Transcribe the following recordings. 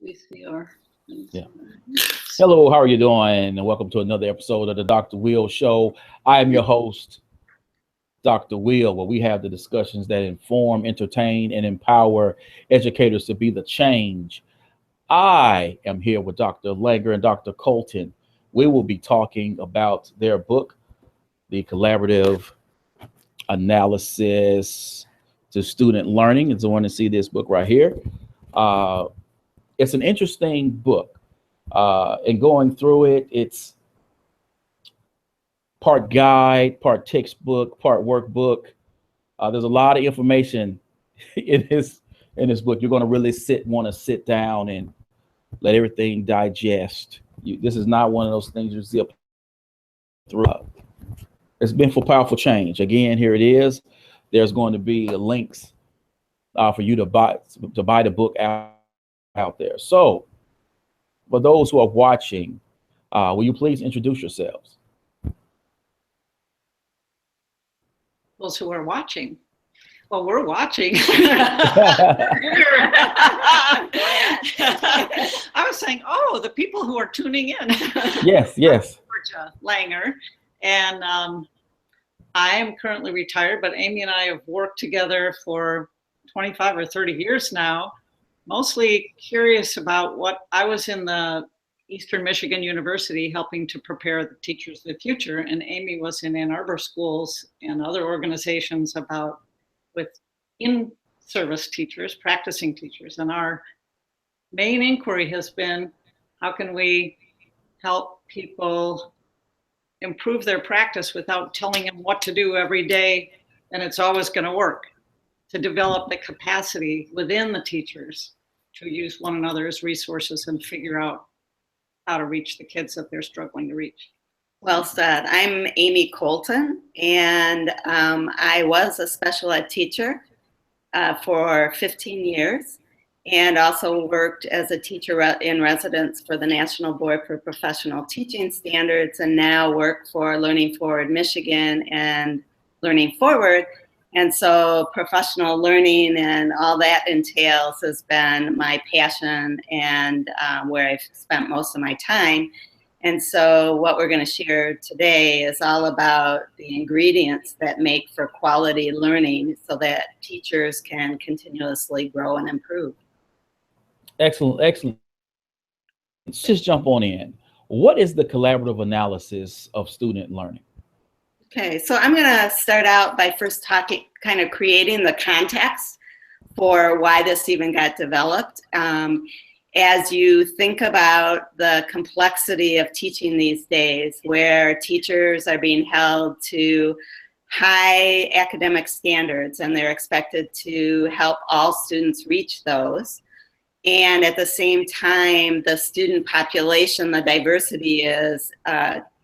We see our. Yeah. Hello, how are you doing? And welcome to another episode of the Dr. Will Show. I am your host, Dr. Will, where we have the discussions that inform, entertain, and empower educators to be the change. I am here with Dr. Langer and Dr. Colton. We will be talking about their book, The Collaborative Analysis to Student Learning. It's the one to see this book right here. It's an interesting book. And going through it, it's part guide, part textbook, part workbook. There's a lot of information in this book. You're going to really want to sit down and let everything digest. This is not one of those things you zip through. It's been for powerful change. Again, here it is. There's going to be links for you to buy the book out there. So, for those who are watching, will you please introduce yourselves? Those who are watching. Well, we're watching. I was saying, the people who are tuning in. Yes. Georgia Langer. And I am currently retired, but Amy and I have worked together for 25 or 30 years now. Mostly curious about what I was in the Eastern Michigan University helping to prepare the teachers of the future, and Amy was in Ann Arbor schools and other organizations with in-service teachers, practicing teachers. And our main inquiry has been, how can we help people improve their practice without telling them what to do every day and it's always going to work, to develop the capacity within the teachers to use one another as resources and figure out how to reach the kids that they're struggling to reach. Well said. I'm Amy Colton, and I was a special ed teacher for 15 years, and also worked as a teacher in residence for the National Board for Professional Teaching Standards, and now work for Learning Forward Michigan and Learning Forward. And so professional learning and all that entails has been my passion and where I've spent most of my time. And so what we're going to share today is all about the ingredients that make for quality learning so that teachers can continuously grow and improve. Excellent. Let's just jump on in. What is the collaborative analysis of student learning? Okay, so I'm going to start out by first kind of creating the context for why this even got developed. As you think about the complexity of teaching these days, where teachers are being held to high academic standards and they're expected to help all students reach those. And at the same time, the student population, the diversity is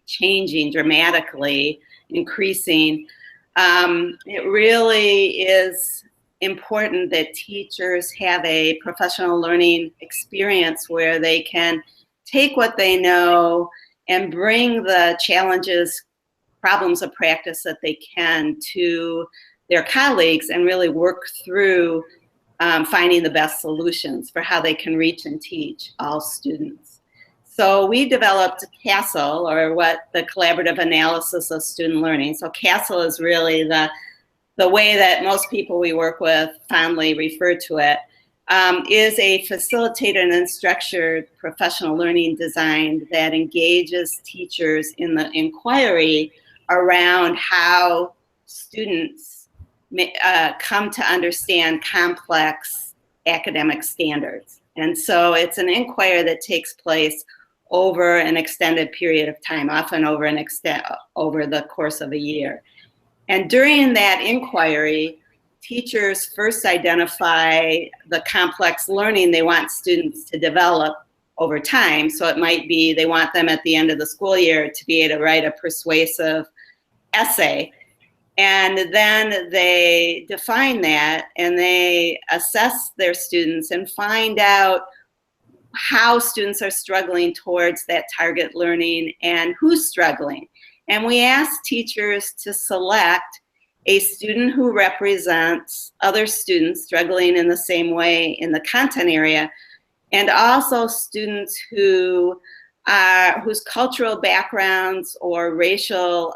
changing dramatically, increasing. It really is important that teachers have a professional learning experience where they can take what they know and bring the challenges, problems of practice that they can to their colleagues and really work through finding the best solutions for how they can reach and teach all students. So we developed CASTLE, or what the collaborative analysis of student learning. So CASTLE is really the way that most people we work with fondly refer to it, is a facilitated and structured professional learning design that engages teachers in the inquiry around how students come to understand complex academic standards. And so it's an inquiry that takes place over an extended period of time, often over the course of a year. And during that inquiry, teachers first identify the complex learning they want students to develop over time. So it might be they want them at the end of the school year to be able to write a persuasive essay. And then they define that and they assess their students and find out how students are struggling towards that target learning and who's struggling. And we ask teachers to select a student who represents other students struggling in the same way in the content area and also students whose cultural backgrounds or racial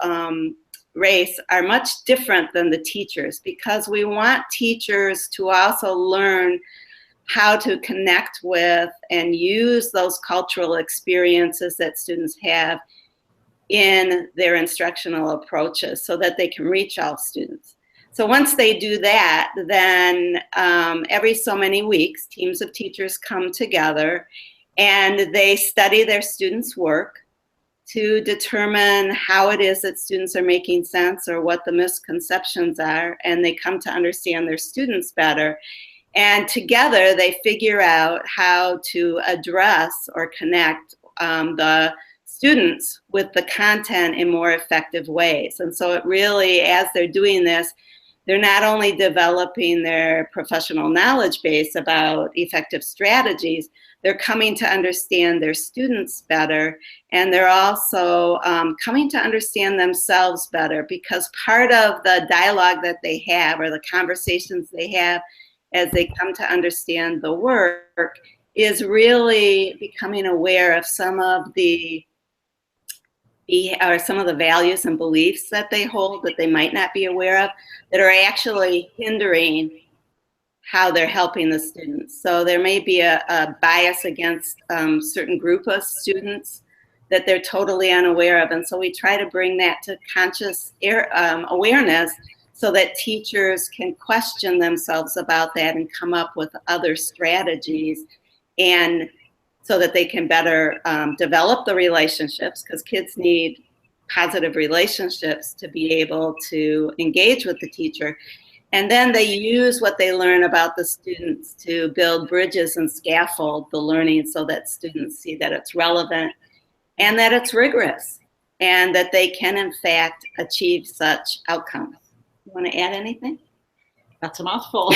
race are much different than the teachers, because we want teachers to also learn how to connect with and use those cultural experiences that students have in their instructional approaches so that they can reach all students. So once they do that, then every so many weeks, teams of teachers come together and they study their students' work to determine how it is that students are making sense or what the misconceptions are, and they come to understand their students better. And together they figure out how to address or connect the students with the content in more effective ways. And so it really, as they're doing this, they're not only developing their professional knowledge base about effective strategies, they're coming to understand their students better, and they're also coming to understand themselves better, because part of the dialogue that they have, or the conversations they have as they come to understand the work, is really becoming aware of some of the values and beliefs that they hold that they might not be aware of, that are actually hindering how they're helping the students. So there may be a bias against certain group of students that they're totally unaware of. And so we try to bring that to conscious awareness so that teachers can question themselves about that and come up with other strategies, and so that they can better develop the relationships, because kids need positive relationships to be able to engage with the teacher. And then they use what they learn about the students to build bridges and scaffold the learning so that students see that it's relevant and that it's rigorous and that they can, in fact, achieve such outcomes. You want to add anything? That's a mouthful.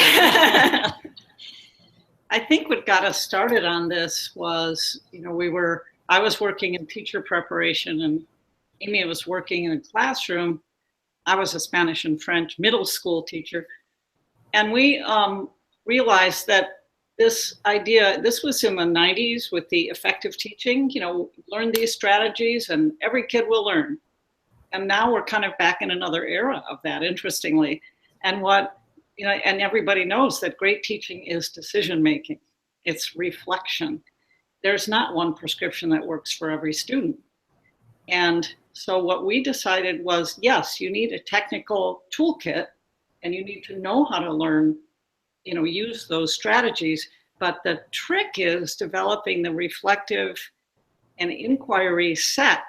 I think what got us started on this was, I was working in teacher preparation and Amy was working in a classroom. I was a Spanish and French middle school teacher. And we realized that this was in the 90s with the effective teaching, learn these strategies and every kid will learn. And now we're kind of back in another era of that, interestingly. And and everybody knows that great teaching is decision-making. It's reflection. There's not one prescription that works for every student. And so what we decided was, yes, you need a technical toolkit and you need to know how to learn, use those strategies. But the trick is developing the reflective and inquiry set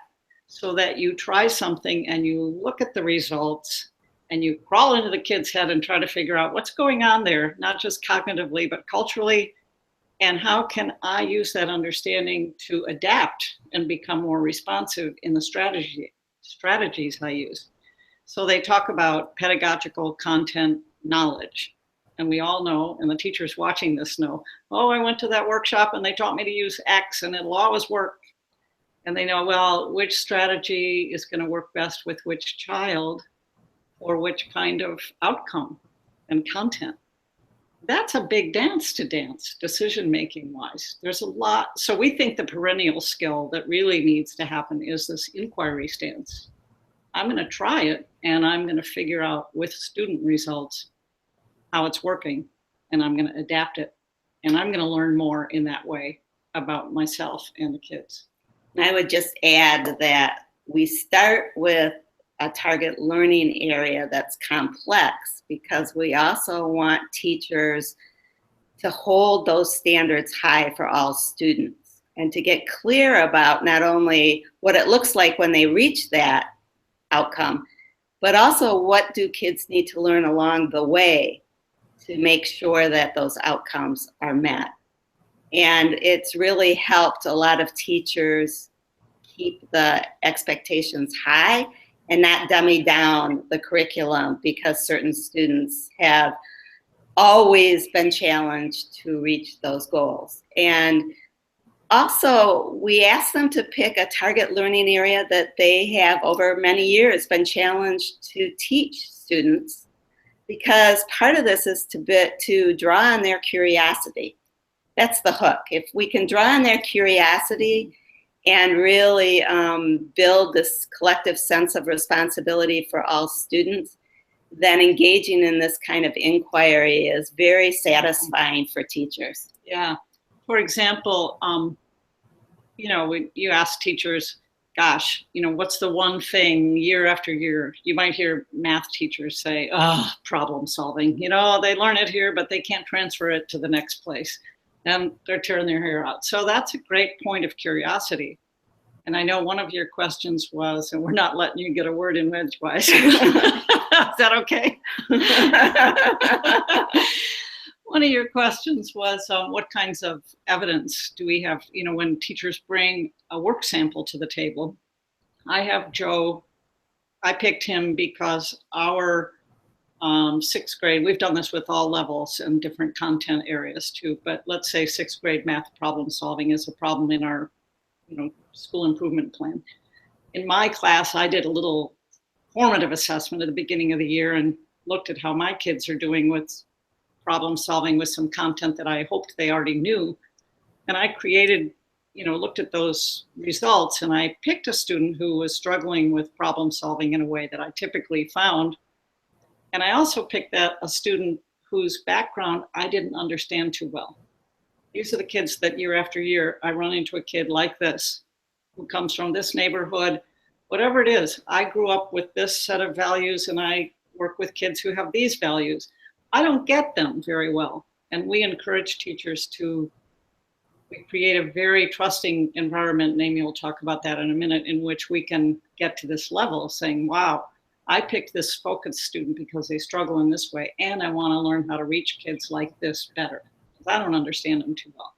so that you try something and you look at the results and you crawl into the kid's head and try to figure out what's going on there, not just cognitively, but culturally, and how can I use that understanding to adapt and become more responsive in the strategies I use. So they talk about pedagogical content knowledge. And we all know, and the teachers watching this know, oh, I went to that workshop and they taught me to use X and it'll always work. And they know, well, which strategy is going to work best with which child or which kind of outcome and content. That's a big dance to dance, decision-making wise. There's a lot. So we think the perennial skill that really needs to happen is this inquiry stance. I'm going to try it and I'm going to figure out with student results how it's working, and I'm going to adapt it. And I'm going to learn more in that way about myself and the kids. I would just add that we start with a target learning area that's complex, because we also want teachers to hold those standards high for all students and to get clear about not only what it looks like when they reach that outcome, but also what do kids need to learn along the way to make sure that those outcomes are met. And it's really helped a lot of teachers keep the expectations high and not dummy down the curriculum, because certain students have always been challenged to reach those goals. And also, we ask them to pick a target learning area that they have over many years been challenged to teach students, because part of this is to draw on their curiosity. that's the hook. If we can draw on their curiosity and really build this collective sense of responsibility for all students, then engaging in this kind of inquiry is very satisfying for teachers. Yeah. For example, you know, when you ask teachers, gosh, you know, what's the one thing year after year? You might hear math teachers say, oh, problem solving. You know, they learn it here, but they can't transfer it to the next place. And they're tearing their hair out. So that's a great point of curiosity. And I know one of your questions was, and we're not letting you get a word in edgewise. Is that okay? One of your questions was, what kinds of evidence do we have, you know, when teachers bring a work sample to the table? I have Joe, I picked him because our 6th grade, we've done this with all levels and different content areas too, but let's say 6th grade math problem solving is a problem in our, you know, school improvement plan. In my class, I did a little formative assessment at the beginning of the year and looked at how my kids are doing with problem solving with some content that I hoped they already knew. And I created, you know, looked at those results, and I picked a student who was struggling with problem solving in a way that I typically found. And I also picked a student whose background I didn't understand too well. These are the kids that year after year, I run into a kid like this, who comes from this neighborhood, whatever it is. I grew up with this set of values, and I work with kids who have these values. I don't get them very well. And we encourage teachers to, we create a very trusting environment, and Amy will talk about that in a minute, in which we can get to this level saying, wow, I picked this focused student because they struggle in this way, and I want to learn how to reach kids like this better, because I don't understand them too well.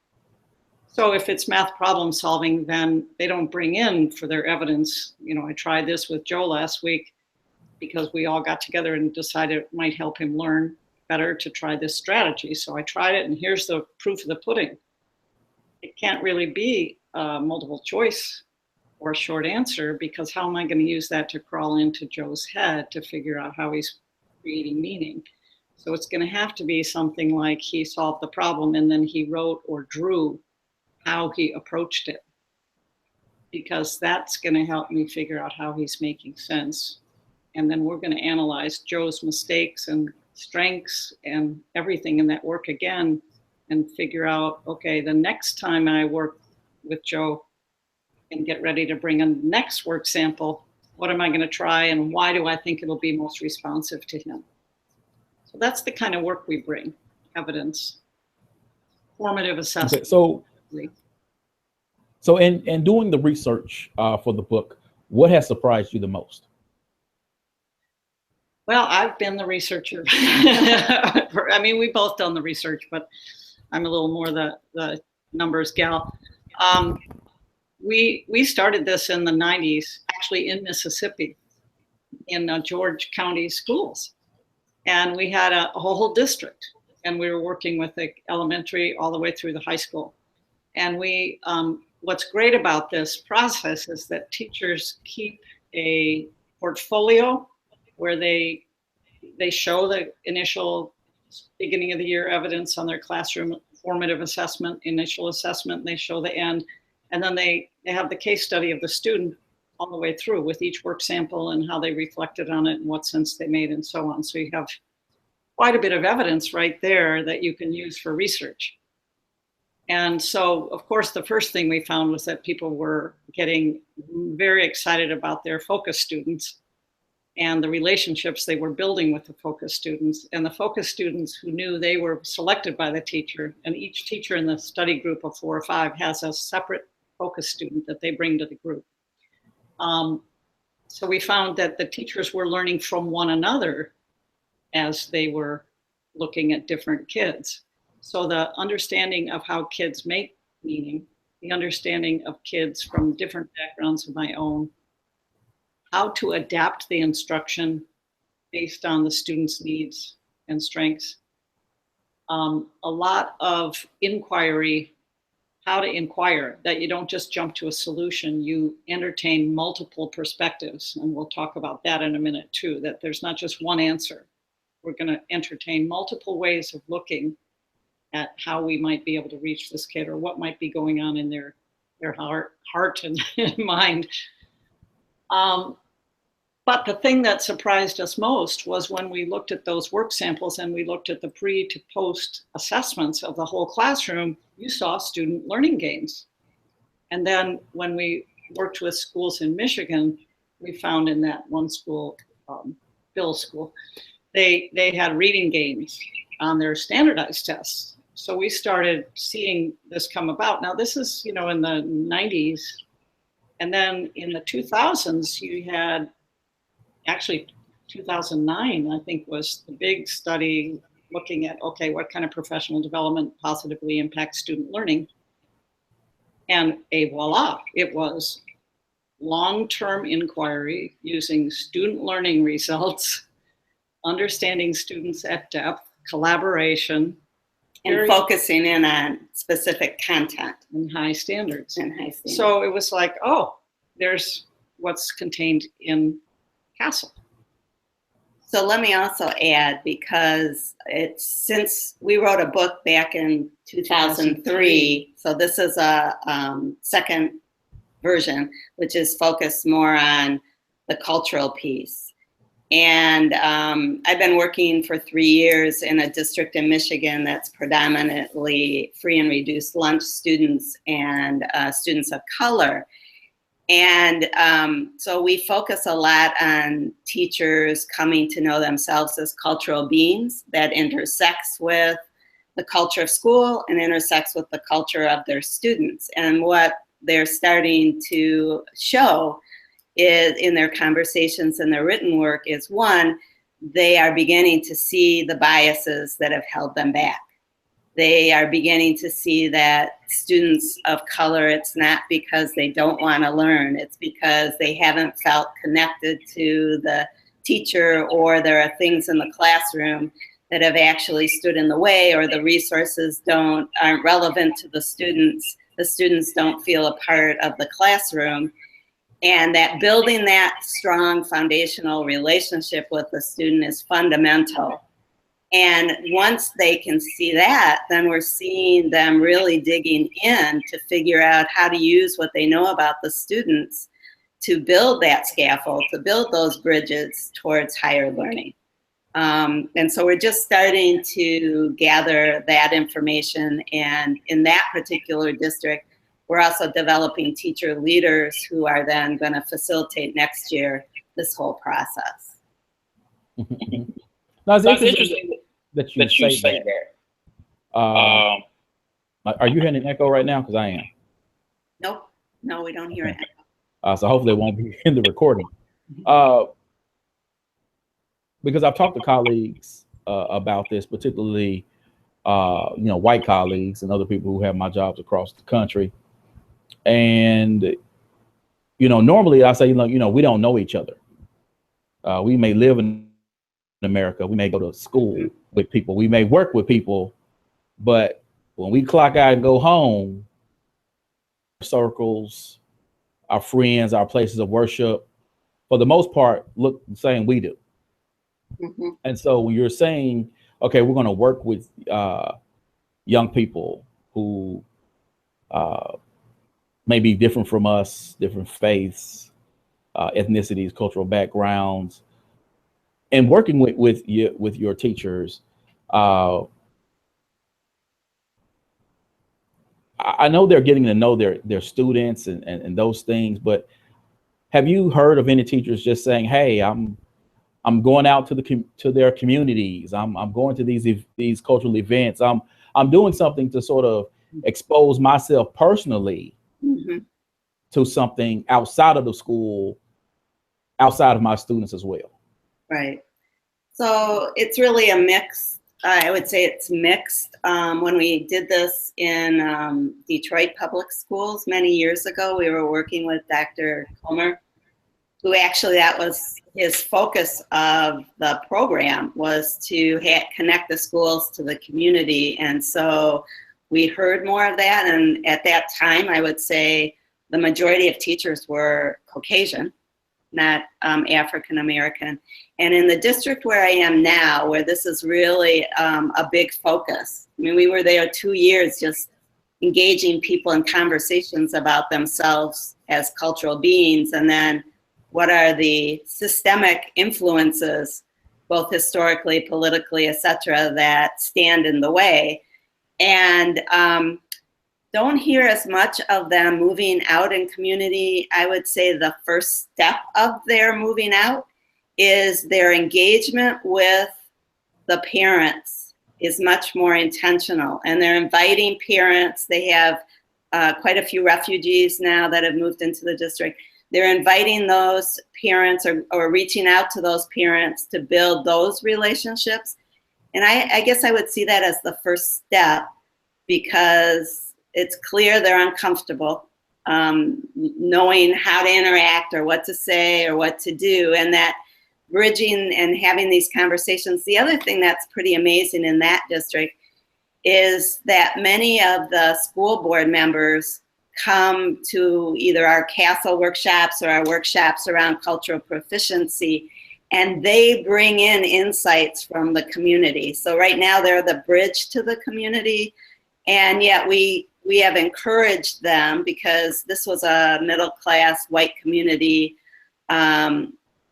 So if it's math problem solving, then they don't bring in for their evidence. You know, I tried this with Joe last week because we all got together and decided it might help him learn better to try this strategy. So I tried it, and here's the proof of the pudding. It can't really be multiple choice or a short answer, because how am I going to use that to crawl into Joe's head to figure out how he's creating meaning? So it's going to have to be something like he solved the problem and then he wrote or drew how he approached it, because that's going to help me figure out how he's making sense. And then we're going to analyze Joe's mistakes and strengths and everything in that work again and figure out, okay, the next time I work with Joe and get ready to bring in the next work sample, what am I going to try and why do I think it'll be most responsive to him? So that's the kind of work we bring, evidence, formative assessment. Okay, so in doing the research for the book, what has surprised you the most? Well, I've been the researcher. I mean, we've both done the research, but I'm a little more the numbers gal. We started this in the 90s, actually in Mississippi, in George County schools. And we had a whole district, and we were working with the elementary all the way through the high school. And we, what's great about this process is that teachers keep a portfolio where they show the initial beginning of the year evidence on their classroom formative assessment, initial assessment, and they show the end. And then they have the case study of the student all the way through with each work sample and how they reflected on it and what sense they made and so on. So you have quite a bit of evidence right there that you can use for research. And so, of course, the first thing we found was that people were getting very excited about their focus students and the relationships they were building with the focus students, and the focus students who knew they were selected by the teacher. And each teacher in the study group of 4 or 5 has a separate focus student that they bring to the group. So we found that the teachers were learning from one another as they were looking at different kids. So the understanding of how kids make meaning, the understanding of kids from different backgrounds of my own, how to adapt the instruction based on the student's needs and strengths. A lot of inquiry, how to inquire, that you don't just jump to a solution, you entertain multiple perspectives. And we'll talk about that in a minute too, that there's not just one answer. We're going to entertain multiple ways of looking at how we might be able to reach this kid or what might be going on in their heart and mind. But the thing that surprised us most was when we looked at those work samples and we looked at the pre to post assessments of the whole classroom, you saw student learning gains. And then when we worked with schools in Michigan, we found in that one school, Bill's school, they had reading gains on their standardized tests. So we started seeing this come about. Now this is, in the 90s. And then in the 2000s, you had, actually 2009, I think, was the big study looking at, okay, what kind of professional development positively impacts student learning? And voila, it was long-term inquiry using student learning results, understanding students at depth, collaboration, and focusing in on specific content and high standards. So So it was like, oh, there's what's contained in Castle. So let me also add, because since we wrote a book back in 2003, so this is a second version, which is focused more on the cultural piece. And I've been working for 3 years in a district in Michigan that's predominantly free and reduced lunch students and students of color. And so we focus a lot on teachers coming to know themselves as cultural beings that intersects with the culture of school and intersects with the culture of their students. And what they're starting to show is in their conversations and their written work is, one, they are beginning to see the biases that have held them back. They are beginning to see that students of color, it's not because they don't want to learn, it's because they haven't felt connected to the teacher, or there are things in the classroom that have actually stood in the way, or the resources aren't relevant to the students don't feel a part of the classroom. And that building that strong foundational relationship with the student is fundamental. And once they can see that, then we're seeing them really digging in to figure out how to use what they know about the students to build that scaffold, to build those bridges towards higher learning. And so we're just starting to gather that information. And in that particular district, we're also developing teacher leaders who are then going to facilitate next year this whole process. Now, it's interesting that you say that. Are you hearing an echo right now? Because I am. Nope. No, we don't hear it. So hopefully it won't be in the recording. Because I've talked to colleagues about this, particularly white colleagues and other people who have my jobs across the country. And normally I say, we don't know each other. We may live in America, we may go to school with people, we may work with people, but when we clock out and go home, circles, our friends, our places of worship, for the most part, look the same we do. Mm-hmm. And so when you're saying, okay, we're going to work with young people who may be different from us, different faiths, ethnicities, cultural backgrounds, and working with your teachers, I know they're getting to know their students and those things, but have you heard of any teachers just saying, hey, I'm going out to their communities, I'm going to these cultural events, I'm doing something to sort of expose myself personally mm-hmm. to something outside of the school, outside of my students as well? Right. So it's really a mix. I would say it's mixed. When we did this in Detroit Public Schools many years ago, we were working with Dr. Comer, who actually that was his focus of the program, was to connect the schools to the community. And so we heard more of that. And at that time, I would say the majority of teachers were Caucasian. not African American. And in the district where I am now, where this is really a big focus, I mean, we were there 2 years just engaging people in conversations about themselves as cultural beings, and then what are the systemic influences, both historically, politically, etc., that stand in the way. And don't hear as much of them moving out in community. I would say the first step of their moving out is their engagement with the parents is much more intentional, and they're inviting parents. They have quite a few refugees now that have moved into the district. They're inviting those parents or reaching out to those parents to build those relationships. And I guess I would see that as the first step, because it's clear they're uncomfortable knowing how to interact or what to say or what to do, and that bridging and having these conversations. The other thing that's pretty amazing in that district is that many of the school board members come to either our CASTLE workshops or our workshops around cultural proficiency, and they bring in insights from the community. So right now they're the bridge to the community, and yet we have encouraged them, because this was a middle-class white community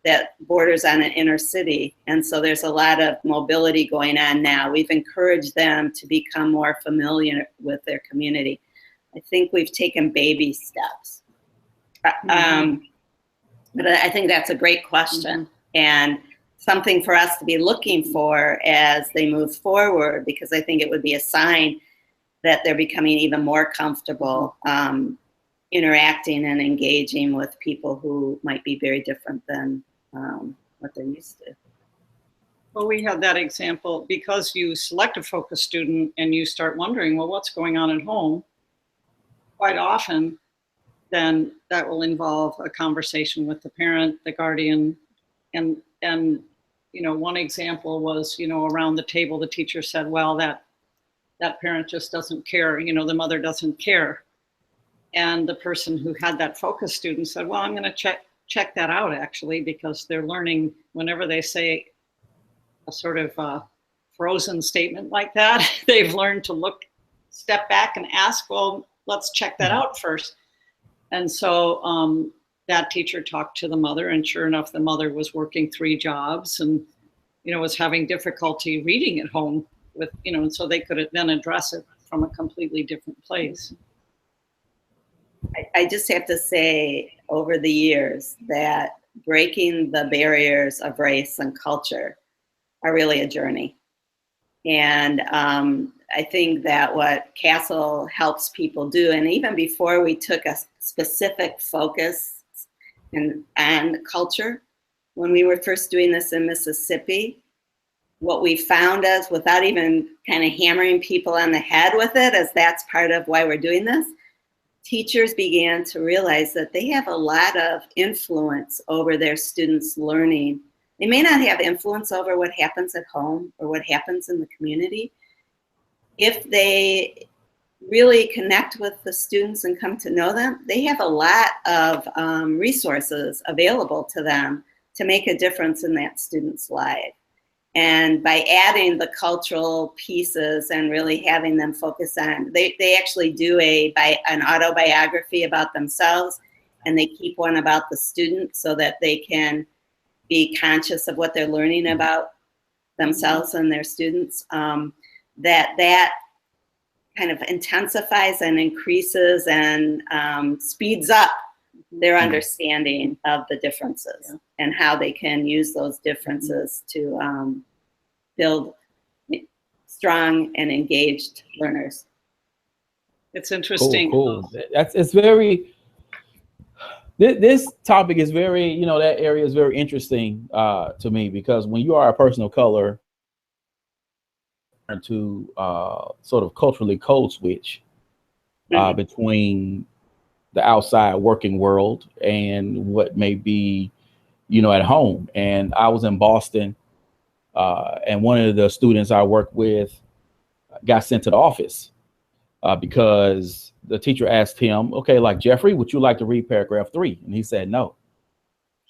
that borders on an inner city, and so there's a lot of mobility going on now. We've encouraged them to become more familiar with their community. I think we've taken baby steps. But I think that's a great question, and something for us to be looking for as they move forward, because I think it would be a sign that they're becoming even more comfortable interacting and engaging with people who might be very different than what they're used to. Well, we had that example because you select a focus student and you start wondering, well, what's going on at home? Quite often, then that will involve a conversation with the parent, the guardian, and you know, one example was, you know, around the table, the teacher said, well, that parent just doesn't care, you know, the mother doesn't care. And the person who had that focus student said, well, I'm going to check that out, actually, because they're learning whenever they say a sort of frozen statement like that, they've learned to step back and ask, well, let's check that out first. And so that teacher talked to the mother, and sure enough, the mother was working 3 jobs and, you know, was having difficulty reading at home with, you know, and so they could then address it from a completely different place. I just have to say, over the years, that breaking the barriers of race and culture are really a journey. And I think that what CASTLE helps people do, and even before we took a specific focus on culture, when we were first doing this in Mississippi, what we found is, without even kind of hammering people on the head with it, as that's part of why we're doing this, teachers began to realize that they have a lot of influence over their students' learning. They may not have influence over what happens at home or what happens in the community. If they really connect with the students and come to know them, they have a lot of resources available to them to make a difference in that student's life. And by adding the cultural pieces and really having them focus on, they actually do an autobiography about themselves, and they keep one about the student so that they can be conscious of what they're learning about themselves and their students. That kind of intensifies and increases and speeds up their understanding of the differences and how they can use those differences to build strong and engaged learners. It's interesting. Cool. It's very, this topic is very, you know, that area is very interesting to me, because when you are a person of color, to sort of culturally code switch between the outside working world and what may be, you know, at home. And I was in Boston, and one of the students I worked with got sent to the office because the teacher asked him, okay, like, Jeffrey, would you like to read paragraph 3? And he said no.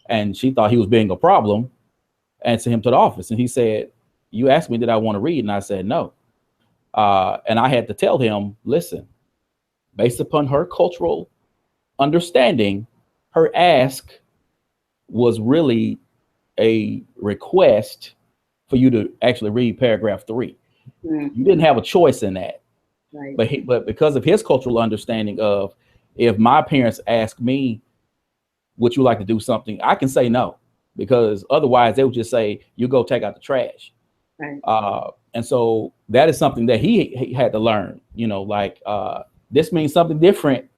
And she thought he was being a problem and sent him to the office. And he said, you asked me, did I want to read? And I said, no. And I had to tell him, listen, based upon her cultural understanding, her ask was really a request for you to actually read paragraph 3. Mm-hmm. You didn't have a choice in that. Right. But because of his cultural understanding of, if my parents ask me, would you like to do something? I can say no, because otherwise they would just say, you go take out the trash. Right. And so that is something that he had to learn, you know, like this means something different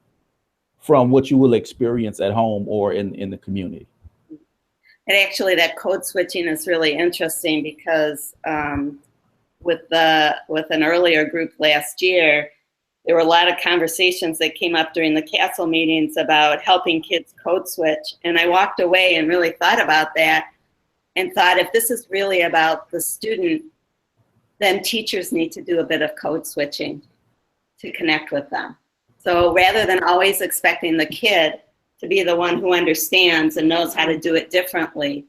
from what you will experience at home or in the community. And actually that code switching is really interesting because with an earlier group last year, there were a lot of conversations that came up during the castle meetings about helping kids code switch. And I walked away and really thought about that and thought, if this is really about the student, then teachers need to do a bit of code switching to connect with them. So rather than always expecting the kid to be the one who understands and knows how to do it differently,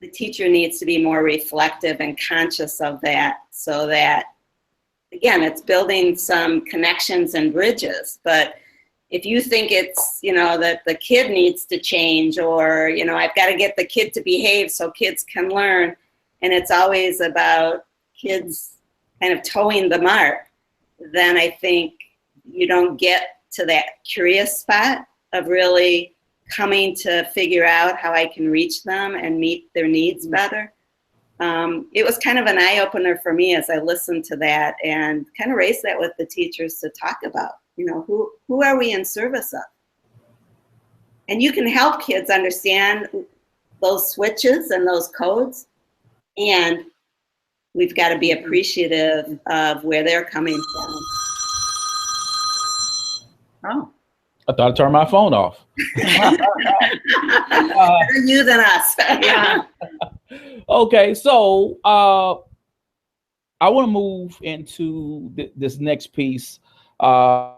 the teacher needs to be more reflective and conscious of that, so that, again, it's building some connections and bridges. But if you think it's, you know, that the kid needs to change, or, you know, I've got to get the kid to behave so kids can learn, and it's always about kids kind of towing the mark, then I think you don't get to that curious spot of really coming to figure out how I can reach them and meet their needs better. It was kind of an eye-opener for me as I listened to that and kind of raised that with the teachers to talk about, you know, who are we in service of? And you can help kids understand those switches and those codes, and we've got to be appreciative of where they're coming from. Oh. I thought I turned my phone off. Better you than us. Yeah. Okay, so I want to move into this next piece. They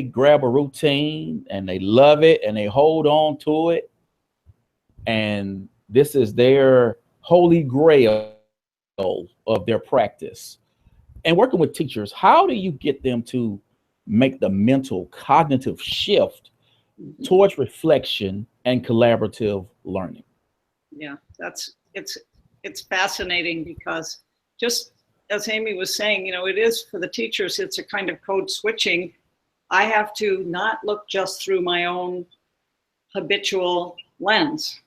grab a routine and they love it and they hold on to it, and this is their holy grail of their practice. And working with teachers, how do you get them to make the mental cognitive shift towards reflection and collaborative learning? Yeah, it's fascinating, because just as Amy was saying, you know, it is for the teachers, it's a kind of code switching. I have to not look just through my own habitual lens.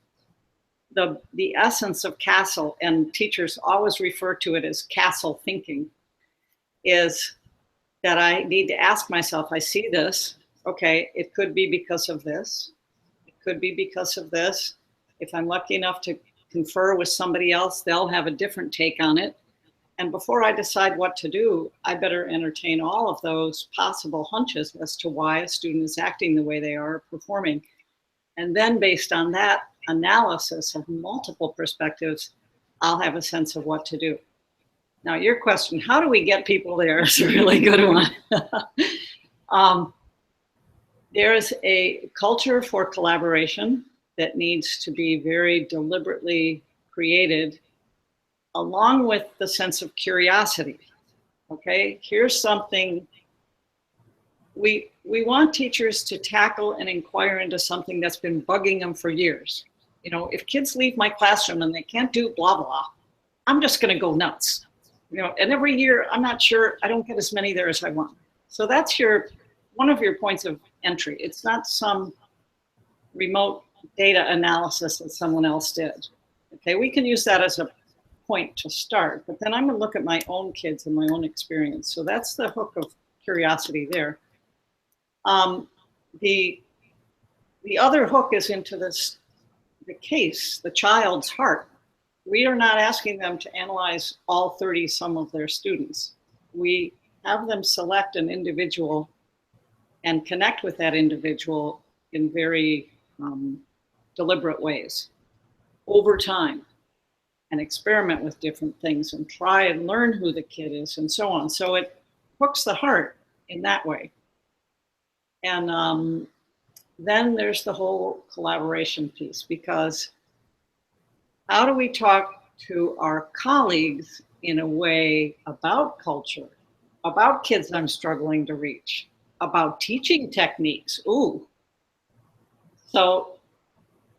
The essence of castle, and teachers always refer to it as castle thinking, is that I need to ask myself, I see this, okay, it could be because of this, it could be because of this. If I'm lucky enough to confer with somebody else, they'll have a different take on it. And before I decide what to do, I better entertain all of those possible hunches as to why a student is acting the way they are, performing. And then based on that analysis of multiple perspectives, I'll have a sense of what to do. Now, your question, how do we get people there, is a really good one. There is a culture for collaboration that needs to be very deliberately created, along with the sense of curiosity. Okay, here's something. We want teachers to tackle and inquire into something that's been bugging them for years. You know, if kids leave my classroom and they can't do blah, blah, I'm just going to go nuts. You know, and every year, I'm not sure, I don't get as many there as I want. So that's one of your points of entry. It's not some remote data analysis that someone else did. Okay, we can use that as a point to start, but then I'm going to look at my own kids and my own experience. So that's the hook of curiosity there. The other hook is into the case, the child's heart. We are not asking them to analyze all 30 some of their students. We have them select an individual and connect with that individual in very deliberate ways over time, and experiment with different things and try and learn who the kid is and so on. So it hooks the heart in that way. And then there's the whole collaboration piece, because how do we talk to our colleagues in a way about culture, about kids I'm struggling to reach, about teaching techniques? Ooh. So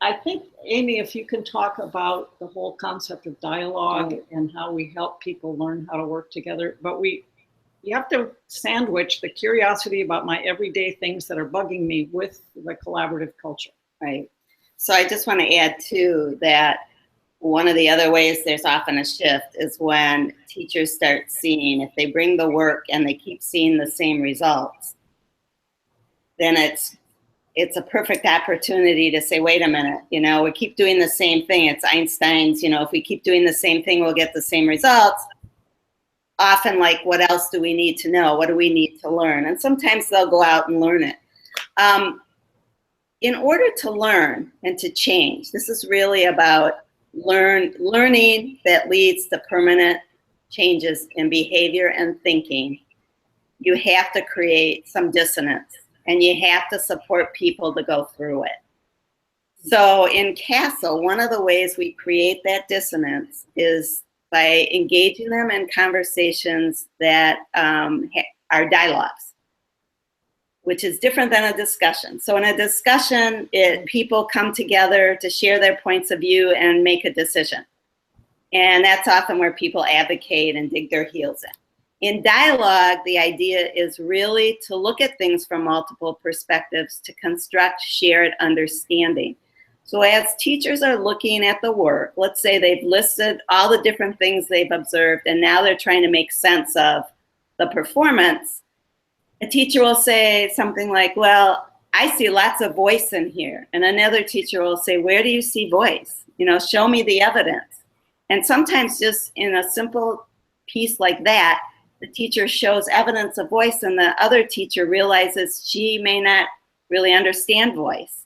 I think, Amy, if you can talk about the whole concept of dialogue and how we help people learn how to work together, but you have to sandwich the curiosity about my everyday things that are bugging me with the collaborative culture. Right. So I just want to add too that one of the other ways there's often a shift is when teachers start seeing, if they bring the work and they keep seeing the same results, then it's a perfect opportunity to say, wait a minute, we keep doing the same thing. It's Einstein's, if we keep doing the same thing, we'll get the same results. Often, like, what else do we need to know? What do we need to learn? And sometimes they'll go out and learn it. In order to learn and to change, this is really about learning that leads to permanent changes in behavior and thinking. You have to create some dissonance, and you have to support people to go through it. So in CASTLE, one of the ways we create that dissonance is by engaging them in conversations that are dialogues, which is different than a discussion. So in a discussion, people come together to share their points of view and make a decision. And that's often where people advocate and dig their heels in. In dialogue, the idea is really to look at things from multiple perspectives to construct shared understanding. So as teachers are looking at the work, let's say they've listed all the different things they've observed, and now they're trying to make sense of the performance. A teacher will say something like, well, I see lots of voice in here. And another teacher will say, where do you see voice? Show me the evidence. And sometimes just in a simple piece like that, the teacher shows evidence of voice and the other teacher realizes she may not really understand voice.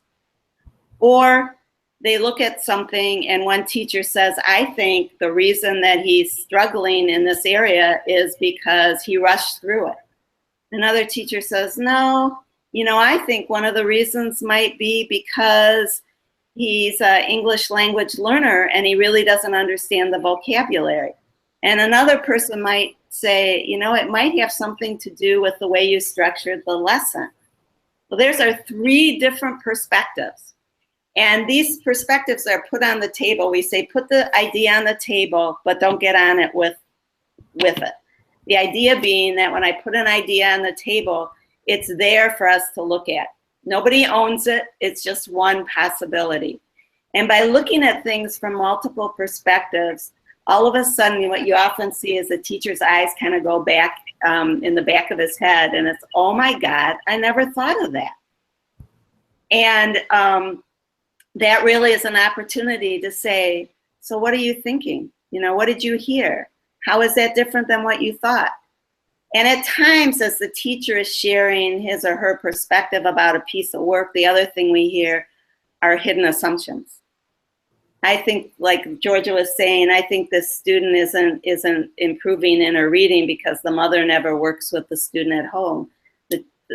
Or they look at something and one teacher says, I think the reason that he's struggling in this area is because he rushed through it. Another teacher says, no, I think one of the reasons might be because he's an English language learner and he really doesn't understand the vocabulary. And another person might say, it might have something to do with the way you structured the lesson. Well, there's our three different perspectives. And these perspectives are put on the table. We say, put the idea on the table, but don't get on it with it. The idea being that when I put an idea on the table, it's there for us to look at. Nobody owns it. It's just one possibility. And by looking at things from multiple perspectives, all of a sudden what you often see is the teacher's eyes kind of go back in the back of his head, and it's, oh my God, I never thought of that. And that really is an opportunity to say, so what are you thinking? What did you hear? How is that different than what you thought? And at times, as the teacher is sharing his or her perspective about a piece of work, the other thing we hear are hidden assumptions. I think, like Georgia was saying, I think this student isn't improving in her reading because the mother never works with the student at home.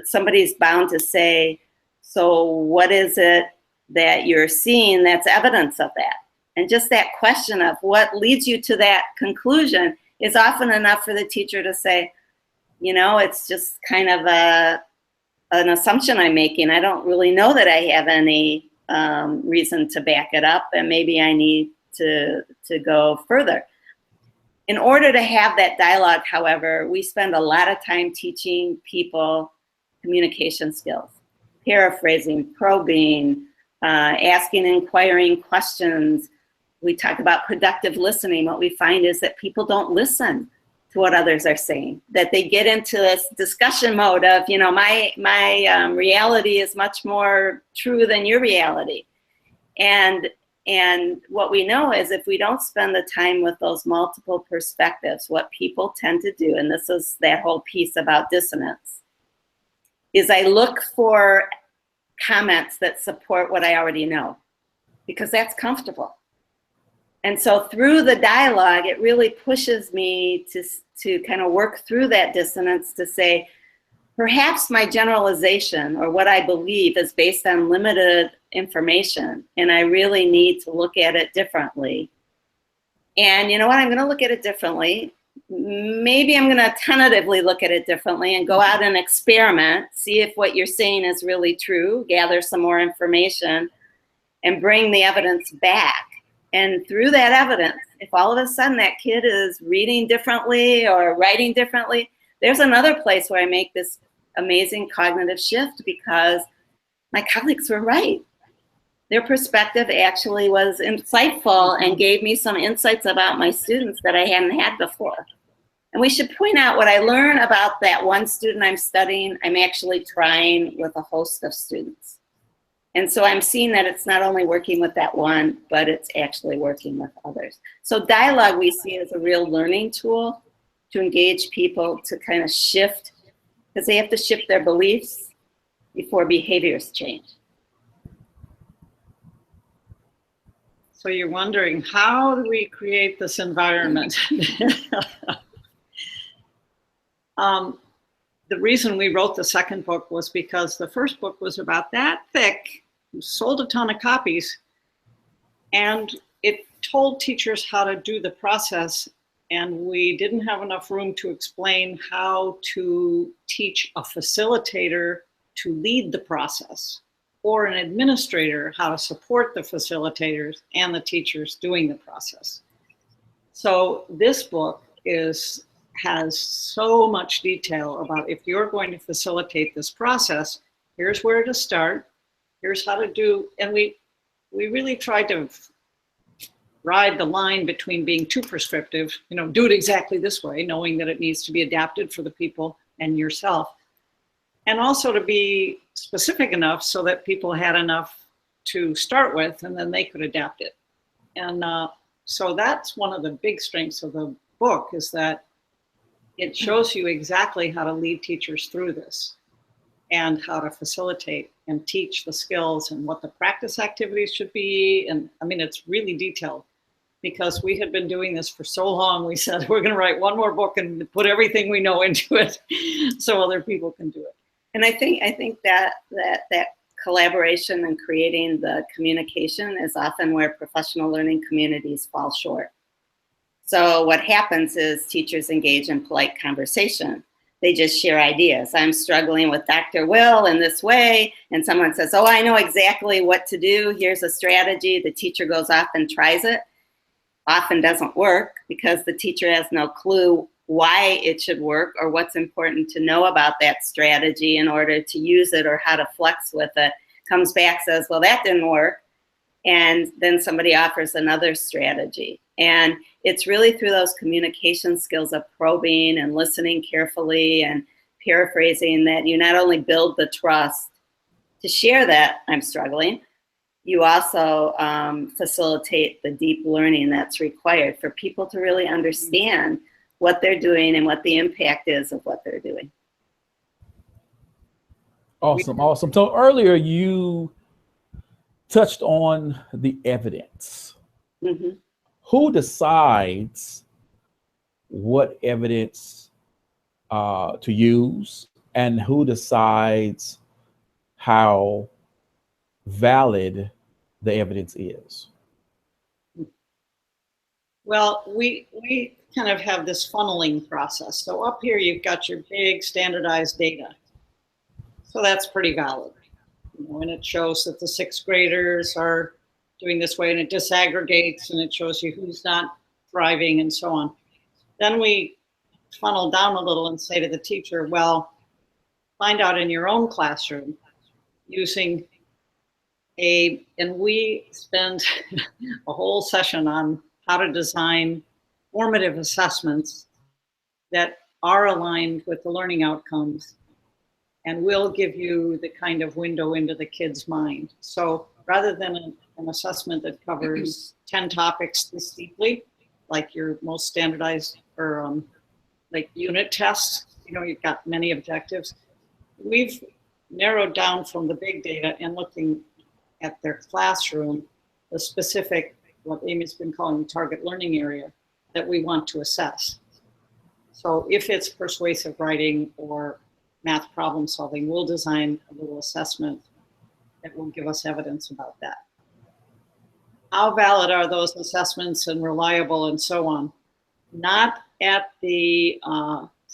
Somebody's bound to say, so what is it that you're seeing that's evidence of that? And just that question of what leads you to that conclusion is often enough for the teacher to say, it's just kind of an assumption I'm making. I don't really know that I have any reason to back it up, and maybe I need to go further. In order to have that dialogue, however, we spend a lot of time teaching people communication skills, paraphrasing, probing, asking inquiring questions. We talk about productive listening. What we find is that people don't listen to what others are saying, that they get into this discussion mode of, my reality is much more true than your reality. And what we know is if we don't spend the time with those multiple perspectives, what people tend to do, and this is that whole piece about dissonance, is I look for comments that support what I already know, because that's comfortable. And so through the dialogue, it really pushes me to kind of work through that dissonance to say, perhaps my generalization or what I believe is based on limited information, and I really need to look at it differently. And you know what? I'm going to look at it differently. Maybe I'm going to tentatively look at it differently and go out and experiment, see if what you're saying is really true, gather some more information, and bring the evidence back. And through that evidence, if all of a sudden that kid is reading differently or writing differently, there's another place where I make this amazing cognitive shift because my colleagues were right. Their perspective actually was insightful and gave me some insights about my students that I hadn't had before. And we should point out what I learn about that one student I'm studying, I'm actually trying with a host of students. And so I'm seeing that it's not only working with that one, but it's actually working with others. So dialogue we see as a real learning tool to engage people to kind of shift, because they have to shift their beliefs before behaviors change. So you're wondering, how do we create this environment? The reason we wrote the second book was because the first book was about that thick, sold a ton of copies, and it told teachers how to do the process, and we didn't have enough room to explain how to teach a facilitator to lead the process, or an administrator how to support the facilitators and the teachers doing the process. So this book has so much detail about, if you're going to facilitate this process, here's where to start, here's how to do, and we really tried to ride the line between being too prescriptive, do it exactly this way, knowing that it needs to be adapted for the people and yourself, and also to be specific enough so that people had enough to start with and then they could adapt it. And so that's one of the big strengths of the book, is that it shows you exactly how to lead teachers through this and how to facilitate and teach the skills and what the practice activities should be. And I mean, it's really detailed because we had been doing this for so long. We said, we're going to write one more book and put everything we know into it so other people can do it. And I think that collaboration and creating the communication is often where professional learning communities fall short. So what happens is teachers engage in polite conversation. They just share ideas. I'm struggling with Dr. Will in this way, and someone says, oh, I know exactly what to do. Here's a strategy. The teacher goes off and tries it. Often doesn't work because the teacher has no clue why it should work or what's important to know about that strategy in order to use it or how to flex with it. Comes back, says, well, that didn't work. And then somebody offers another strategy. And it's really through those communication skills of probing and listening carefully and paraphrasing that you not only build the trust to share that I'm struggling, you also facilitate the deep learning that's required for people to really understand what they're doing and what the impact is of what they're doing. Awesome, awesome. So earlier you touched on the evidence. Mm-hmm. Who decides what evidence to use, and who decides how valid the evidence is? Well, we kind of have this funneling process. So up here, you've got your big standardized data. So that's pretty valid. And it shows that the sixth graders are doing this way, and it disaggregates and it shows you who's not thriving and so on. Then we funnel down a little and say to the teacher, well, find out in your own classroom using and we spend a whole session on how to design formative assessments that are aligned with the learning outcomes, and will give you the kind of window into the kid's mind. So rather than an assessment that covers 10 topics this deeply, like your most standardized or like unit tests, you've got many objectives. We've narrowed down from the big data and looking at their classroom, the specific, what Amy's been calling the target learning area that we want to assess. So if it's persuasive writing or math problem solving, we'll design a little assessment that will give us evidence about that. How valid are those assessments and reliable and so on? Not at the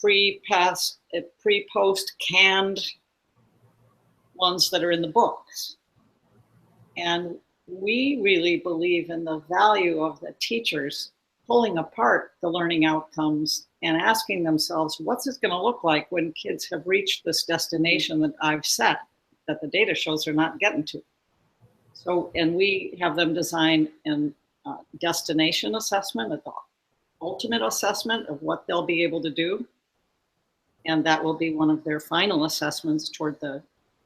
pre-post canned ones that are in the books. And we really believe in the value of the teachers pulling apart the learning outcomes and asking themselves, what's it going to look like when kids have reached this destination that I've set, that the data shows they're not getting to? So, and we have them design a destination assessment, the ultimate assessment of what they'll be able to do. And that will be one of their final assessments toward the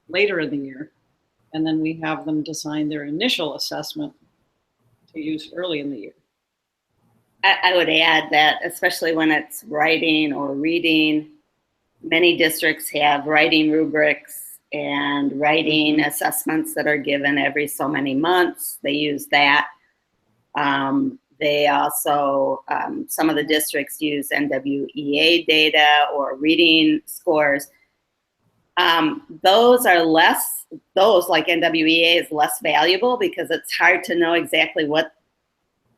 later in the year. And then we have them design their initial assessment to use early in the year. I would add that, especially when it's writing or reading, many districts have writing rubrics and writing assessments that are given every so many months. They use that. They also, some of the districts use NWEA data or reading scores. Those are less, those like NWEA is less valuable because it's hard to know exactly what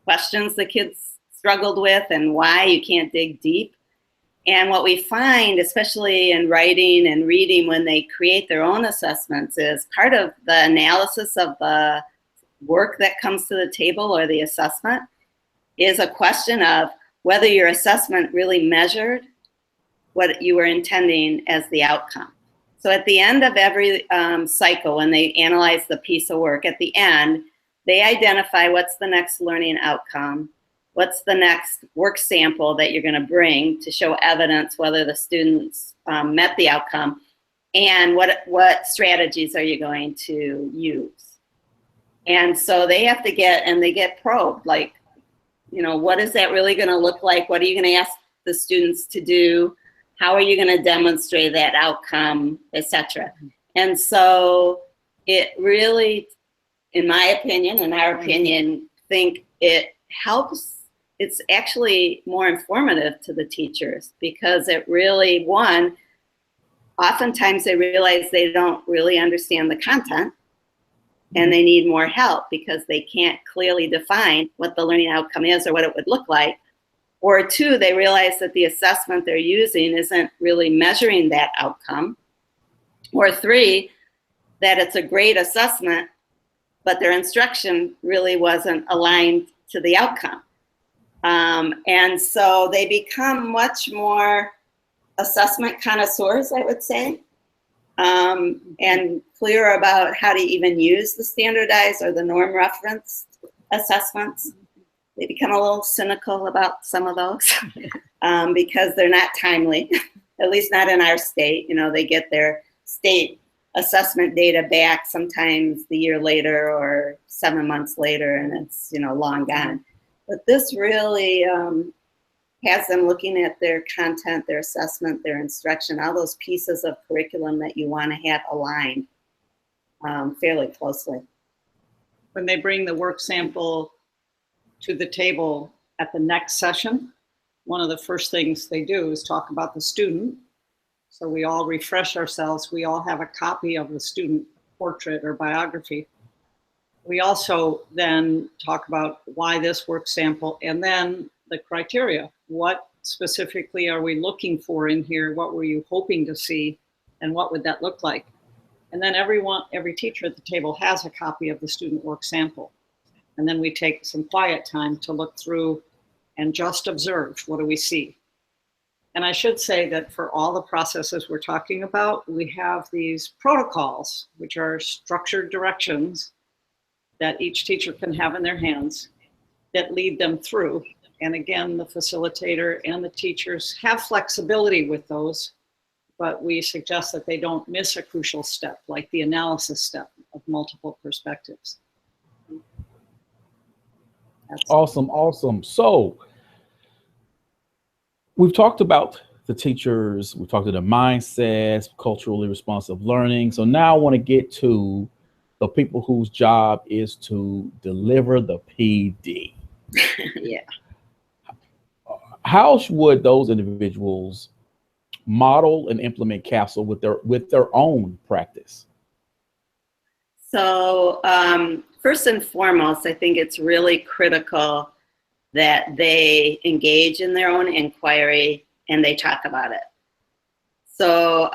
questions the kids struggled with and why. You can't dig deep. And what we find, especially in writing and reading when they create their own assessments, is part of the analysis of the work that comes to the table or the assessment is a question of whether your assessment really measured what you were intending as the outcome. So at the end of every cycle, when they analyze the piece of work, at the end, they identify what's the next learning outcome, what's the next work sample that you're going to bring to show evidence whether the students met the outcome, and what strategies are you going to use. And so they have to get, and they get probed, like, you know, what is that really going to look like? What are you going to ask the students to do? How are you going to demonstrate that outcome, etc.? And so it really, in my opinion, in our opinion, think it helps. It's actually more informative to the teachers because it really, one, oftentimes they realize they don't really understand the content and they need more help because they can't clearly define what the learning outcome is or what it would look like. Or two, they realize that the assessment they're using isn't really measuring that outcome. Or three, that it's a great assessment, but their instruction really wasn't aligned to the outcome. And so they become much more assessment connoisseurs, I would say, and clear about how to even use the standardized or the norm reference assessments. They become a little cynical about some of those because they're not timely, at least not in our state. You know, they get their state assessment data back sometimes the year later or 7 months later, and it's, you know, long gone. But this really has them looking at their content, their assessment, their instruction, all those pieces of curriculum that you want to have aligned fairly closely. When they bring the work sample to the table at the next session, one of the first things they do is talk about the student. So we all refresh ourselves. We all have a copy of the student portrait or biography. We also then talk about why this work sample and then the criteria. What specifically are we looking for in here? What were you hoping to see? And what would that look like? And then every teacher at the table has a copy of the student work sample. And then we take some quiet time to look through and just observe, what do we see? And I should say that for all the processes we're talking about, we have these protocols, which are structured directions that each teacher can have in their hands that lead them through. And again, the facilitator and the teachers have flexibility with those, but we suggest that they don't miss a crucial step, like the analysis step of multiple perspectives. Awesome, awesome. So we've talked about the teachers, we've talked about the mindsets, culturally responsive learning. So now I want to get to the people whose job is to deliver the PD. Yeah. How would those individuals model and implement CASEL with their own practice? So first and foremost, I think it's really critical that they engage in their own inquiry and they talk about it. So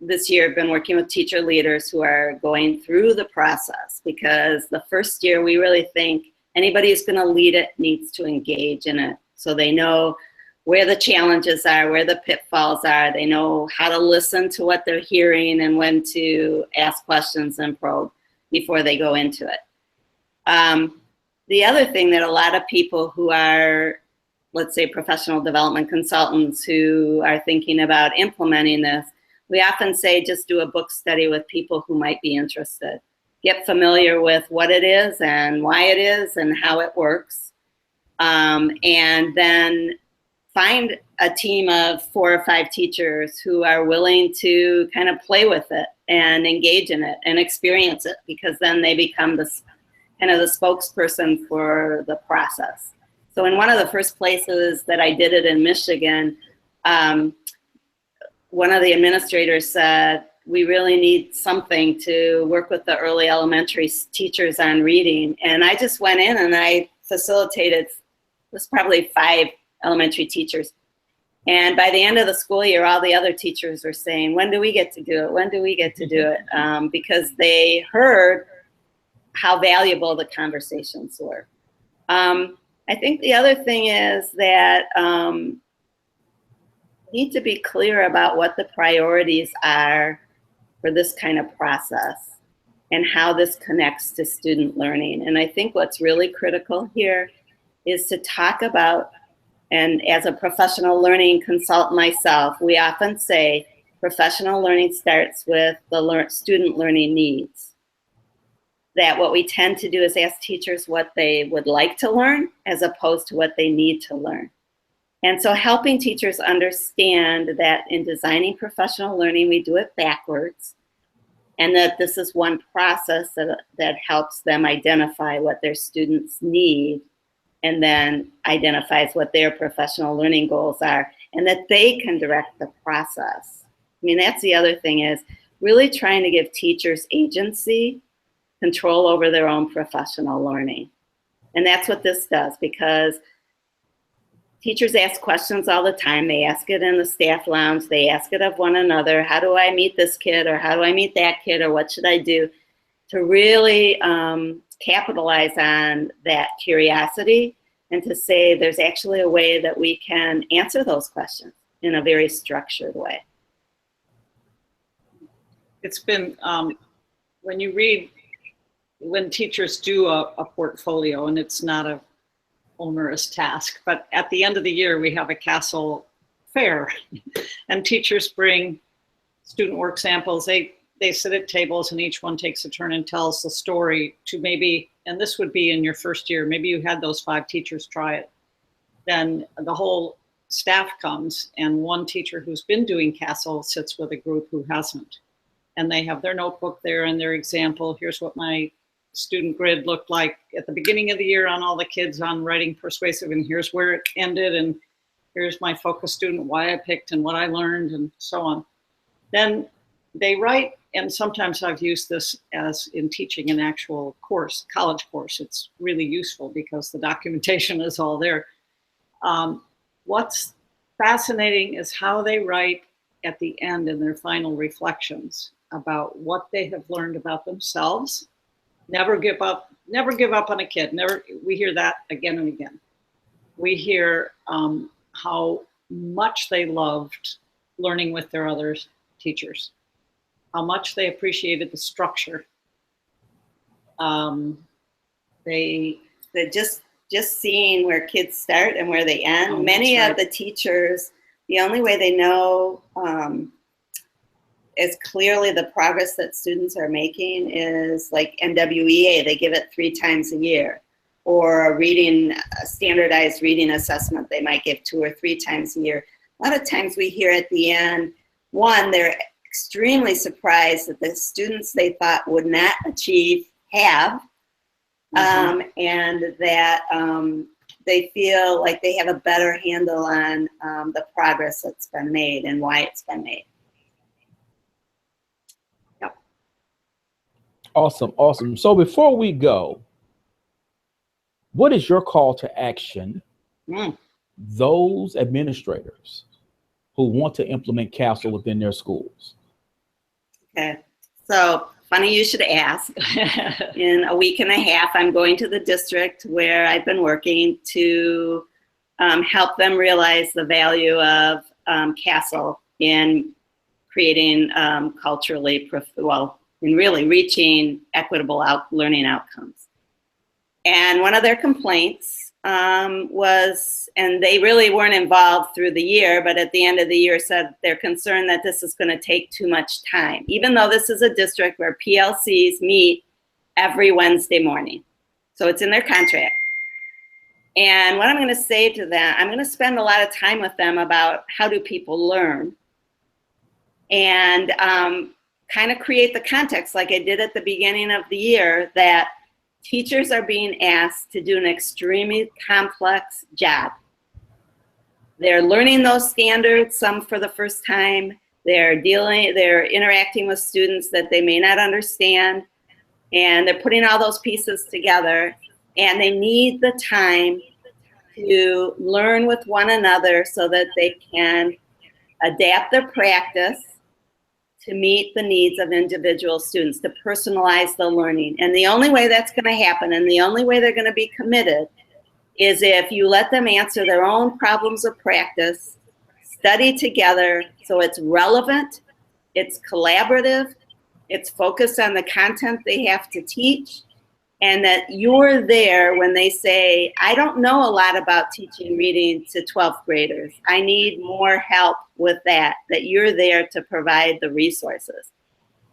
this year I've been working with teacher leaders who are going through the process, because the first year we really think anybody who's going to lead it needs to engage in it, so they know where the challenges are, where the pitfalls are. They know how to listen to what they're hearing and when to ask questions and probe before they go into it. The other thing that a lot of people who are, let's say, professional development consultants who are thinking about implementing this, we often say just do a book study with people who might be interested. Get familiar with what it is and why it is and how it works. And then find a team of 4 or 5 teachers who are willing to kind of play with it and engage in it and experience it, because then they become this kind of the spokesperson for the process. So in one of the first places that I did it in Michigan, one of the administrators said, we really need something to work with the early elementary teachers on reading. And I just went in and I facilitated, it was probably 5 elementary teachers. And by the end of the school year, all the other teachers were saying, when do we get to do it? When do we get to do it? Because they heard how valuable the conversations were. I think the other thing is that need to be clear about what the priorities are for this kind of process and how this connects to student learning. And I think what's really critical here is to talk about, and as a professional learning consultant myself, we often say professional learning starts with the student learning needs. That what we tend to do is ask teachers what they would like to learn as opposed to what they need to learn. And so helping teachers understand that in designing professional learning, we do it backwards, and that this is one process that helps them identify what their students need and then identifies what their professional learning goals are, and that they can direct the process. I mean, that's the other thing, is really trying to give teachers agency, control over their own professional learning. And that's what this does, because teachers ask questions all the time. They ask it in the staff lounge. They ask it of one another. How do I meet this kid? Or how do I meet that kid? Or what should I do? To really capitalize on that curiosity and to say there's actually a way that we can answer those questions in a very structured way. It's been, when you read, when teachers do a portfolio, and it's not a onerous task, but at the end of the year we have a CASEL fair and teachers bring student work samples. They sit at tables and each one takes a turn and tells the story to maybe, and this would be in your first year, maybe you had those 5 teachers try it. Then the whole staff comes and one teacher who's been doing CASEL sits with a group who hasn't. And they have their notebook there and their example. Here's what my student grid looked like at the beginning of the year on all the kids on writing persuasive, and here's where it ended, and here's my focus student, why I picked and what I learned, and so on. Then they write, and sometimes I've used this as in teaching an actual course, college course. It's really useful because the documentation is all there. What's fascinating is how they write at the end in their final reflections about what they have learned about themselves. Never give up on a kid. We hear that again and again. We hear how much they loved learning with their other teachers, how much they appreciated the structure. They just seeing where kids start and where they end. Oh, many of the teachers, the only way they know is clearly the progress that students are making is like NWEA, they give it 3 times a year. Or a standardized reading assessment, they might give 2 or 3 times a year. A lot of times we hear at the end, one, they're extremely surprised that the students they thought would not achieve have, and that they feel like they have a better handle on the progress that's been made and why it's been made. Yep. Awesome, awesome. So before we go, what is your call to action? Those administrators who want to implement CASEL within their schools. Okay, so funny you should ask. In a week and a half, I'm going to the district where I've been working to help them realize the value of CASEL in creating culturally, in really reaching equitable learning outcomes. And one of their complaints was, and they really weren't involved through the year, but at the end of the year said they're concerned that this is going to take too much time, even though this is a district where PLCs meet every Wednesday morning. So it's in their contract. And what I'm going to say to them, I'm going to spend a lot of time with them about how do people learn, and kind of create the context like I did at the beginning of the year, that teachers are being asked to do an extremely complex job. They're learning those standards, some for the first time. They're interacting with students that they may not understand, and they're putting all those pieces together, and they need the time to learn with one another so that they can adapt their practice to meet the needs of individual students, to personalize the learning. And the only way that's going to happen, and the only way they're going to be committed, is if you let them answer their own problems of practice, study together so it's relevant, it's collaborative, it's focused on the content they have to teach, and that you're there when they say, I don't know a lot about teaching reading to 12th graders. I need more help with that you're there to provide the resources.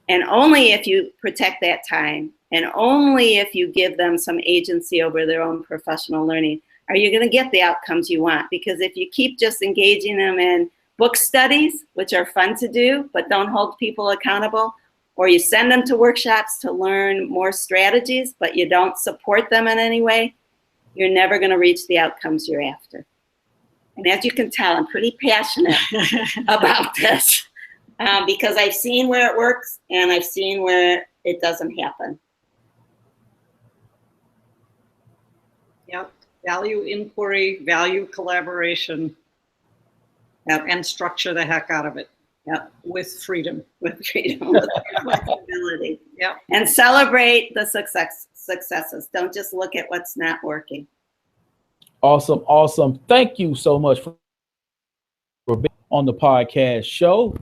And only if you protect that time, and only if you give them some agency over their own professional learning, are you going to get the outcomes you want. Because if you keep just engaging them in book studies, which are fun to do, but don't hold people accountable, or you send them to workshops to learn more strategies, but you don't support them in any way, you're never going to reach the outcomes you're after. And as you can tell, I'm pretty passionate about this because I've seen where it works and I've seen where it doesn't happen. Yep. Value inquiry, value collaboration, and structure the heck out of it. Yep. With freedom. With freedom, with flexibility. Yep. And celebrate the successes. Don't just look at what's not working. Awesome, awesome. Thank you so much for being on the podcast show.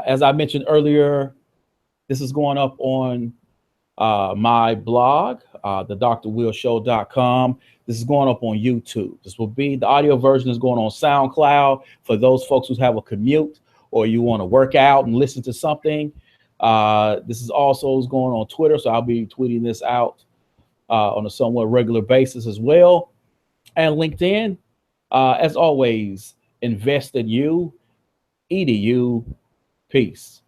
As I mentioned earlier, this is going up on my blog, thedrwillshow.com. This is going up on YouTube. This will be, the audio version is going on SoundCloud for those folks who have a commute or you want to work out and listen to something. This is also going on Twitter, so I'll be tweeting this out on a somewhat regular basis as well. And LinkedIn, as always, invest in you, EDU, peace.